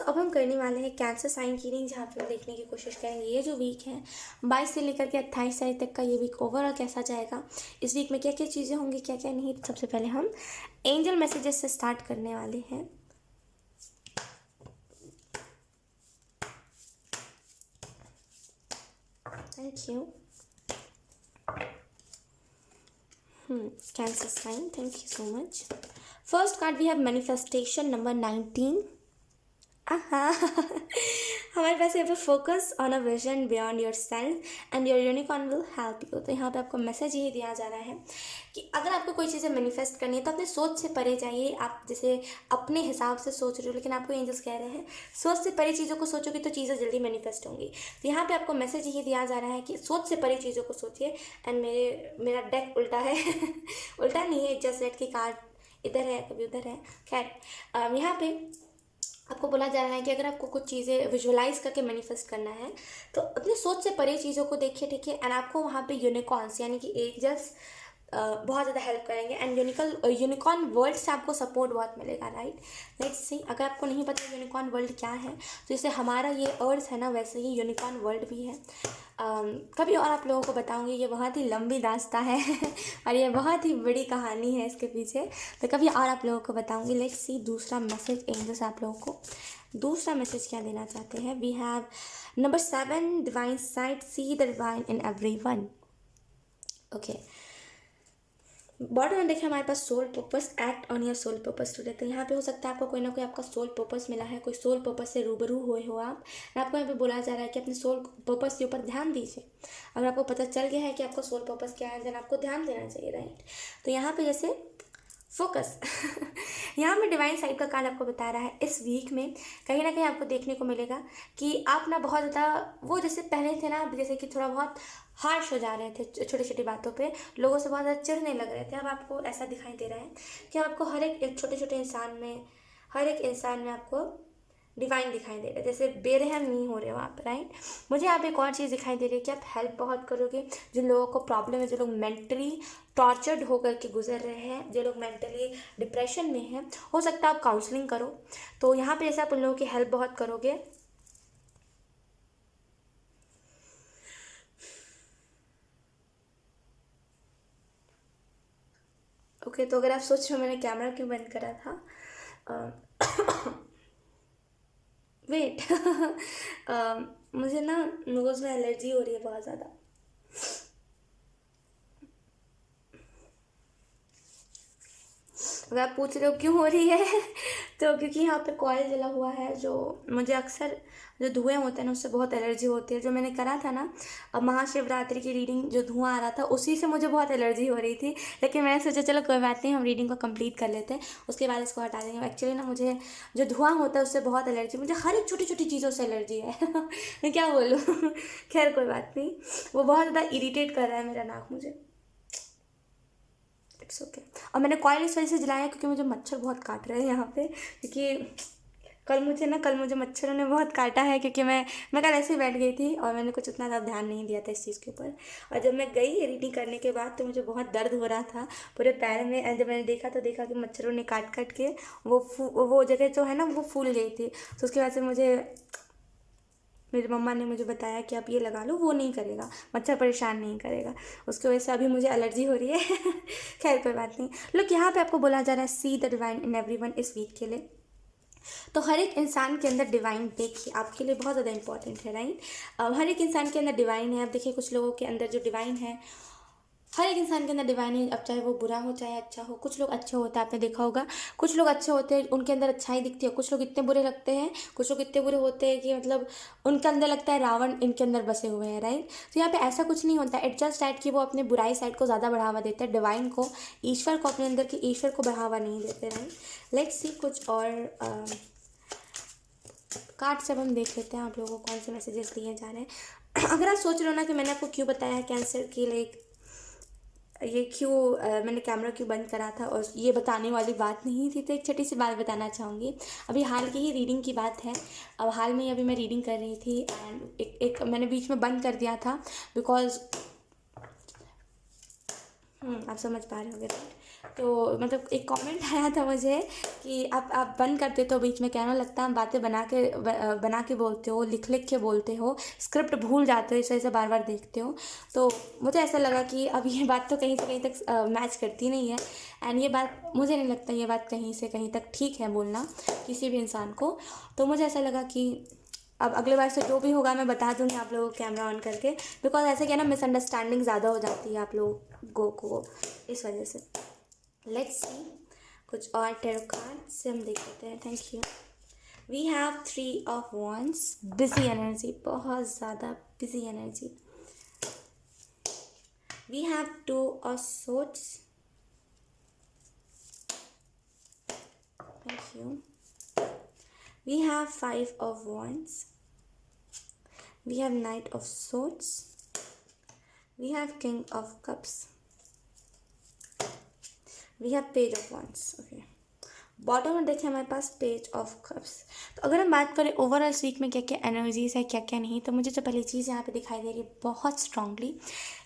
अब हम करने वाले हैं कैंसर साइन की रीडिंग, जहाँ पे हम देखने की कोशिश करेंगे ये जो वीक है 22 से लेकर के 28 तारीख तक का ये वीक ओवरऑल कैसा जाएगा, इस वीक में क्या क्या चीज़ें होंगी क्या क्या नहीं। सबसे पहले हम एंजल मैसेजेस से स्टार्ट करने वाले हैं। Thank you. Cancer sign, thank you so much. First card we have manifestation number 19। हमारे पास यहाँ पे focus on a vision beyond yourself and your unicorn will help you. तो यहाँ पे आपको मैसेज यही दिया जा रहा है कि अगर आपको कोई चीज़ें मैनिफेस्ट करनी है तो अपने सोच से परे जाइए। आप जैसे अपने हिसाब से सोच रहे हो, लेकिन आपको एंजल्स कह रहे हैं सोच से परे चीज़ों को सोचोगे तो चीज़ें जल्दी मैनिफेस्ट होंगी। तो यहाँ पे आपको मैसेज यही दिया जा रहा है कि सोच से परे चीज़ों को सोचिए। एंड मेरा डेक उल्टा है उल्टा नहीं है, जस्ट रेड की कार्ड इधर है कभी उधर है। खैर यहाँ पे आपको बोला जा रहा है कि अगर आपको कुछ चीज़ें विजुअलाइज करके मैनिफेस्ट करना है तो अपनी सोच से परे चीज़ों को देखिए, ठीक है। एंड आपको वहाँ पे यूनिकॉर्न्स यानी कि एंजल्स बहुत ज़्यादा हेल्प करेंगे। एंड यूनिकॉर्न वर्ल्ड से आपको सपोर्ट बहुत मिलेगा, राइट। लेट्स सी, अगर आपको नहीं पता यूनिकॉर्न वर्ल्ड क्या है तो जैसे हमारा ये अर्थ है ना, वैसे ही यूनिकॉर्न वर्ल्ड भी है। कभी और आप लोगों को बताऊंगी, ये बहुत ही लंबी दास्तां है और ये बहुत ही बड़ी कहानी है इसके पीछे, तो कभी और आप लोगों को बताऊंगी। लेट्स सी दूसरा मैसेज एंजल्स आप लोगों को दूसरा मैसेज क्या देना चाहते हैं। We have number 7 divine sight, see the divine in everyone. Okay, bottom में देखिए हमारे पास soul purpose, act on your soul purpose today. तो यहाँ पे हो सकता है आपको कोई ना कोई आपका सोल पर्पस मिला है, कोई सोल पर्पस से रूबरू हुए हो आप। और आपको यहाँ पे बोला जा रहा है कि अपने सोल पर्पस के ऊपर ध्यान दीजिए। अगर आपको पता चल गया है कि आपका सोल पर्पस क्या है, देन आपको ध्यान देना चाहिए, राइट। तो यहाँ पे जैसे फोकस यहाँ पे डिवाइन साइड का कार्ड आपको बता रहा है इस वीक में कहीं ना कहीं आपको देखने को मिलेगा कि आप ना बहुत ज़्यादा वो जैसे पहले थे ना, जैसे कि थोड़ा बहुत हार्श हो जा रहे थे छोटी छोटी बातों पे, लोगों से बहुत ज़्यादा चिढ़ने लग रहे थे। अब आपको ऐसा दिखाई दे रहा है कि आपको हर एक छोटे छोटे इंसान में, हर एक इंसान में आपको डिवाइन दिखाई दे रहा है, जैसे बेरहम नहीं हो रहे हो आप, राइट। मुझे यहाँ पे एक और चीज़ दिखाई दे रही है कि आप हेल्प बहुत करोगे। जिन लोगों को प्रॉब्लम है, जो लोग मेंटली टॉर्चर्ड होकर के गुजर रहे हैं, जो लोग मेंटली डिप्रेशन में हैं, हो सकता है आप काउंसलिंग करो। तो यहाँ पे जैसे आप उन लोगों की हेल्प बहुत करोगे। ओके, तो अगर आप सोच रहे हो मैंने कैमरा क्यों बंद करा था, वेट मुझे ना नोज़ में एलर्जी हो रही है बहुत ज़्यादा। अगर आप पूछ रहे हो क्यों हो रही है तो क्योंकि यहाँ पे कॉइल जला हुआ है, जो मुझे अक्सर जो धुएं होते हैं ना उससे बहुत एलर्जी होती है। जो मैंने करा था ना अब महाशिवरात्रि की रीडिंग, जो धुआं आ रहा था उसी से मुझे बहुत एलर्जी हो रही थी, लेकिन मैंने सोचा चलो कोई बात नहीं, हम रीडिंग को कंप्लीट कर लेते हैं, उसके बाद इसको हटा देंगे। एक्चुअली ना मुझे जो धुआं होता है उससे बहुत एलर्जी, मुझे हर एक छोटी छोटी चीज़ों से एलर्जी है मैं क्या बोलूँ खैर कोई बात नहीं, वो बहुत ज़्यादा इरीटेट कर रहा है मेरा नाक मुझे। It's okay. और मैंने कॉइल इस वजह से जलाया क्योंकि मुझे मच्छर बहुत काट रहे हैं यहाँ पे, क्योंकि कल मुझे मच्छरों ने बहुत काटा है, क्योंकि मैं कल ऐसे ही बैठ गई थी और मैंने कुछ उतना ज़्यादा ध्यान नहीं दिया था इस चीज़ के ऊपर। और जब मैं गई रीडिंग करने के बाद तो मुझे बहुत दर्द हो रहा था पूरे पैर में। एंड जब मैंने देखा तो देखा कि मच्छरों ने काट काट के वो जगह जो है ना वो फूल गई थी। तो उसके बाद से मेरी मम्मा ने मुझे बताया कि आप ये लगा लो, वो नहीं करेगा, मच्छर परेशान नहीं करेगा। उसकी वजह से अभी मुझे एलर्जी हो रही है खैर कोई बात नहीं। लोग यहाँ पे आपको बोला जा रहा है सी द डिवाइन इन एवरीवन इस वीक के लिए। तो हर एक इंसान के अंदर डिवाइन देखिए आपके लिए बहुत ज़्यादा इंपॉर्टेंट है, राइट। हर एक इंसान के अंदर डिवाइन है। अब देखिए कुछ लोगों के अंदर जो डिवाइन है, हर एक इंसान के अंदर डिवाइन है। अब चाहे वो बुरा हो चाहे अच्छा हो, कुछ लोग अच्छे होते हैं, आपने देखा होगा कुछ लोग अच्छे होते हैं उनके अंदर अच्छाई दिखती है, कुछ लोग इतने बुरे लगते हैं, कुछ लोग इतने बुरे होते हैं कि मतलब उनके अंदर लगता है रावण इनके अंदर बसे हुए हैं, राइट। तो यहाँ पे ऐसा कुछ नहीं होता, इट जस्ट दैट कि वो अपने बुराई साइड को ज़्यादा बढ़ावा देते हैं, डिवाइन को, ईश्वर को, अपने अंदर के ईश्वर को बढ़ावा नहीं देते, राइट। लेट्स सी कुछ और कार्ड से अब हम देख लेते हैं आप लोगों को कौन से मैसेजेस दिए जा रहे हैं अगर आप सोच रहे हो ना कि मैंने आपको क्यों बताया कैंसर की, लाइक ये क्यों मैंने कैमरा क्यों बंद करा था और ये बताने वाली बात नहीं थी, तो एक छोटी सी बात बताना चाहूँगी। अभी हाल की ही रीडिंग की बात है। अब हाल में ही अभी मैं रीडिंग कर रही थी एंड एक मैंने बीच में बंद कर दिया था बिकॉज आप समझ पा रहे होंगे, राइट। तो मतलब एक कमेंट आया था मुझे कि आप बंद करते तो बीच में कहना लगता है, बातें बना के बोलते हो, लिख के बोलते हो, स्क्रिप्ट भूल जाते हो, इस वजह से बार बार देखते हो। तो मुझे ऐसा लगा कि अब ये बात तो कहीं से कहीं तक मैच करती नहीं है, एंड ये बात मुझे नहीं लगता ये बात कहीं से कहीं तक ठीक है बोलना किसी भी इंसान को। तो मुझे ऐसा लगा कि अब अगले बार से जो भी होगा मैं बता दूँगी आप लोगों को कैमरा ऑन करके, बिकॉज ऐसे क्या ना मिसअंडरस्टैंडिंग ज़्यादा हो जाती है आप लोगों को इस वजह से। लेट्स सी कुछ और टेरो कार्ड से हम देख लेते हैं। Thank you. We have 3 of wands, busy energy, बहुत ज़्यादा busy energy. We have 2 of swords, thank you. We have 5 of wands, we have knight of swords, we have king of cups, we have page of wands. Okay, bottom में देखें हमारे पास page of cups. तो अगर हम बात करें overall इस week में क्या क्या एनर्जीज है क्या क्या नहीं, तो मुझे जो पहली चीज़ यहाँ पे दिखाई दे रही है बहुत स्ट्रांगली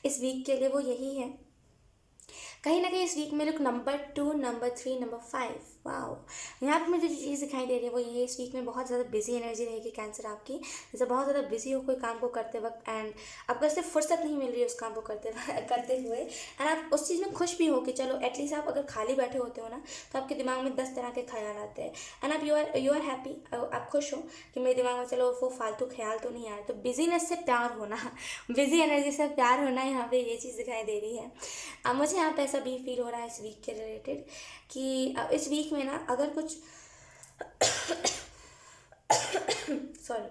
इस वीक के लिए वो यही है, कहीं ना कहीं इस वीक में लोग नंबर 2, नंबर 3, नंबर 5, वाओ, यहाँ पे मुझे जो चीज़ दिखाई दे रही है वो ये, इस वीक में बहुत ज़्यादा बिजी एनर्जी रहेगी कैंसर आपकी, जैसे बहुत ज़्यादा बिजी हो कोई काम को करते वक्त, एंड आपको ऐसे फुर्सत नहीं मिल रही है उस काम को करते हुए, एंड आप उस चीज़ में खुश भी हो कि चलो एटलीस्ट आप अगर खाली बैठे होते हो ना तो आपके दिमाग में 10 तरह के ख्याल आते हैं, एंड आप यू आर हैप्पी, आप खुश हो कि मेरे दिमाग में चलो वो फालतू ख्याल तो नहीं आ रहे। तो बिजीनेस से प्यार होना, बिजी एनर्जी से प्यार होना, यहाँ पे ये चीज़ दिखाई दे रही है। अब मुझे यहाँ पे ऐसा भी फील हो रहा है इस वीक के रिलेटेड कि इस वीक में ना अगर कुछ सॉरी,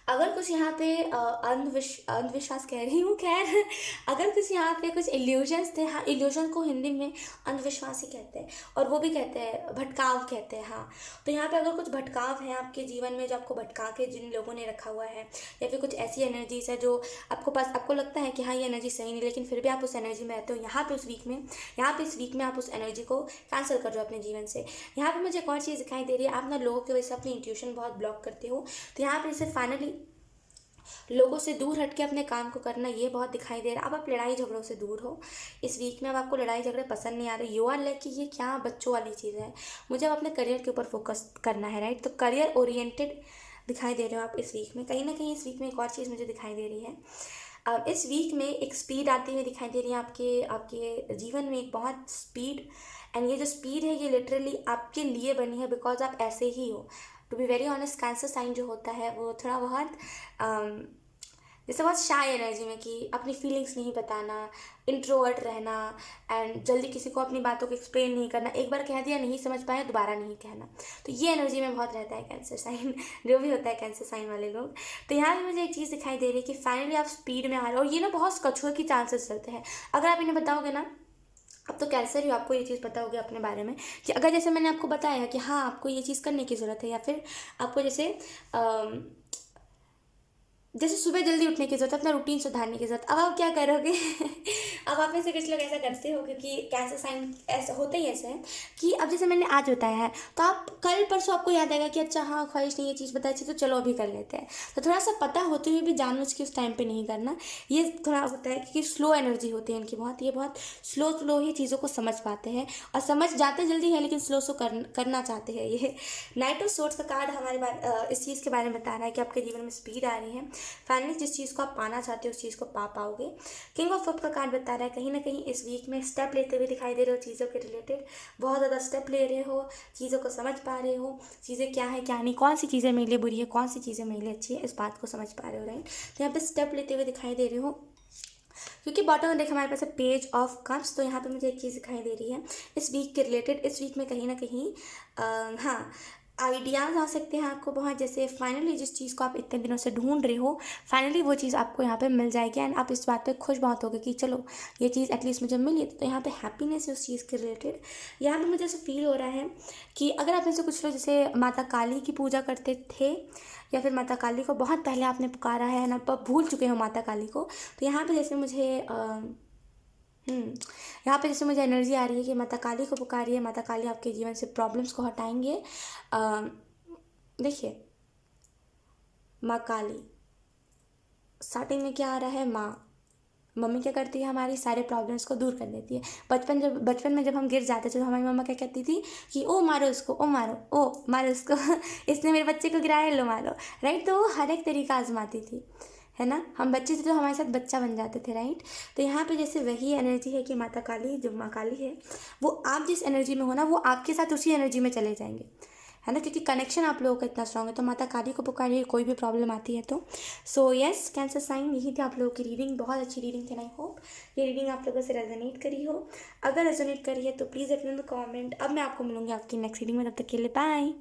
अगर कुछ यहाँ पे अंधविश्वास कह रही हूँ, खैर अगर कुछ यहाँ पे कुछ इल्यूजन्स थे, हाँ इल्यूजन को हिंदी में अंधविश्वास ही कहते हैं, और वो भी कहते हैं भटकाव कहते हैं, हाँ। तो यहाँ पे अगर कुछ भटकाव है आपके जीवन में जो आपको भटका के जिन लोगों ने रखा हुआ है, या फिर कुछ ऐसी एनर्जीज है जो आपको लगता है कि हाँ ये एनर्जी सही नहीं, लेकिन फिर भी आप उस एनर्जी में रहते हो, यहाँ पे इस वीक में आप उस एनर्जी को कैंसिल कर दो अपने जीवन से। यहाँ पे मुझे एक और चीज़ दिखाई दे रही है, आप ना लोगों की वजह से अपनी इंट्यूशन बहुत ब्लॉक करते हो, तो यहाँ पे इसे फाइनली लोगों से दूर हट के अपने काम को करना, ये बहुत दिखाई दे रहा है। अब आप लड़ाई झगड़ों से दूर हो इस वीक में, अब आपको लड़ाई झगड़े पसंद नहीं आ रहे, यू आर लाइक कि ये क्या बच्चों वाली चीज़ है, मुझे अब अपने करियर के ऊपर फोकस करना है, राइट। तो करियर ओरिएंटेड दिखाई दे रहे हो आप इस वीक में। कहीं ना कहीं इस वीक में एक और चीज़ मुझे दिखाई दे रही है, अब इस वीक में एक स्पीड आती हुई दिखाई दे रही है आपके जीवन में, एक बहुत स्पीड, एंड ये जो स्पीड है ये लिटरली आपके लिए बनी है, बिकॉज आप ऐसे ही हो। To be very honest, Cancer sign जो होता है वो थोड़ा बहुत जैसे बहुत शाय एनर्जी में कि अपनी फीलिंग्स नहीं बताना, इंट्रोवर्ट रहना, एंड जल्दी किसी को अपनी बातों को एक्सप्लेन नहीं करना, एक बार कह दिया नहीं समझ पाए दोबारा नहीं कहना, तो ये एनर्जी में बहुत रहता है कैंसर साइन जो भी होता है कैंसर साइन वाले लोग। तो यहाँ भी मुझे एक चीज़ दिखाई दे रही है कि फाइनली आप स्पीड में आ रहे हो, और ये ना बहुत कछुए की चांसेस चलते हैं। अगर आप इन्हें बताओगे ना, अब तो कैंसर ही आपको ये चीज़ पता होगी अपने बारे में कि अगर जैसे मैंने आपको बताया कि हाँ आपको ये चीज़ करने की ज़रूरत है, या फिर आपको जैसे सुबह जल्दी उठने की ज़रूरत है, अपना रूटीन सुधारने की ज़रूरत, अब आप क्या करोगे अब आप में से कुछ लोग ऐसा करते हो, क्योंकि कैंसर साइन ऐसा होता ही ऐसा है कि अब जैसे मैंने आज बताया है तो आप कल परसों आपको याद आएगा कि अच्छा हाँ ख्वाहिश नहीं ये चीज़ बताई थी तो चलो अभी कर लेते हैं। तो थोड़ा सा पता होते हुए भी जानबूझ के उस टाइम पे नहीं करना, ये थोड़ा होता है क्योंकि स्लो एनर्जी होती है इनकी बहुत, ये बहुत स्लो ही चीज़ों को समझ पाते हैं, और समझ जाते जल्दी है लेकिन स्लो करना चाहते हैं। ये नाइट ऑफ सोर्ड्स का कार्ड हमारे इस चीज़ के बारे में बता रहा है कि आपके जीवन में स्पीड आ रही है, फाइनली जिस चीज़ को आप पाना चाहते हो उस चीज़ को पा पाओगे। किंग ऑफ कप का कार्ड बता रहा है कहीं ना कहीं इस वीक में स्टेप लेते हुए दिखाई दे रहे हो चीज़ों के रिलेटेड, बहुत ज़्यादा स्टेप ले रहे हो, चीज़ों को समझ पा रहे हो, चीज़ें क्या है क्या नहीं, कौन सी चीज़ें मेरे लिए बुरी है कौन सी चीज़ें मेरे लिए अच्छी है, इस बात को समझ पा रहे हो, राइट। तो यहाँ पे स्टेप लेते हुए दिखाई दे रहे हो, क्योंकि बॉटम में देखा हमारे पास है पेज ऑफ कप्स। तो यहाँ पे मुझे एक चीज़ दिखाई दे रही है इस वीक के रिलेटेड, इस वीक में कहीं ना कहीं हाँ आइडियाज़ आ सकते हैं आपको बहुत, जैसे फाइनली जिस चीज़ को आप इतने दिनों से ढूंढ रहे हो फाइनली वो चीज़ आपको यहाँ पे मिल जाएगी, एंड आप इस बात पे खुश बहुत होगे कि चलो ये चीज़ एटलीस्ट मुझे मिली। तो यहाँ पे हैप्पीनेस है उस चीज़ के रिलेटेड। यहाँ पे मुझे ऐसा फील हो रहा है कि अगर आप में से कुछ लोग जैसे माता काली की पूजा करते थे, या फिर माता काली को बहुत पहले आपने पुकारा है ना, आप भूल चुके हो माता काली को, तो यहाँ पे जैसे मुझे यहाँ पे जैसे मुझे एनर्जी आ रही है कि माता काली को पुकारिए, माता काली आपके जीवन से प्रॉब्लम्स को हटाएंगे। देखिए माँ काली, स्टार्टिंग में क्या आ रहा है, माँ मम्मी क्या करती है, हमारी सारे प्रॉब्लम्स को दूर कर देती है। बचपन में जब हम गिर जाते थे तो हमारी मम्मा क्या कहती थी कि ओ मारो उसको, ओ मारो, ओ मारो उसको इसने मेरे बच्चे को गिराया, लो मारो, राइट। तो वो हर एक तरीका आजमाती थी, है ना। हम बच्चे थे तो हमारे साथ बच्चा बन जाते थे, राइट। तो यहाँ पे जैसे वही एनर्जी है कि माता काली, जो माँ काली है, वो आप जिस एनर्जी में हो ना, वो आपके साथ उसी एनर्जी में चले जाएंगे, है ना, क्योंकि कनेक्शन आप लोगों का इतना स्ट्रांग है। तो माता काली को पुकारिए, कोई भी प्रॉब्लम आती है तो। सो यस कैंसर साइन, यही थी आप लोगों की रीडिंग। बहुत अच्छी रीडिंग थी, आई होप ये रीडिंग आप लोगों से रेजोनेट करी हो। अगर रेजोनेट करी है तो please let me know in the comment. अब मैं आपको मिलूंगी आपकी नेक्स्ट रीडिंग में, तब तक के लिए बाय।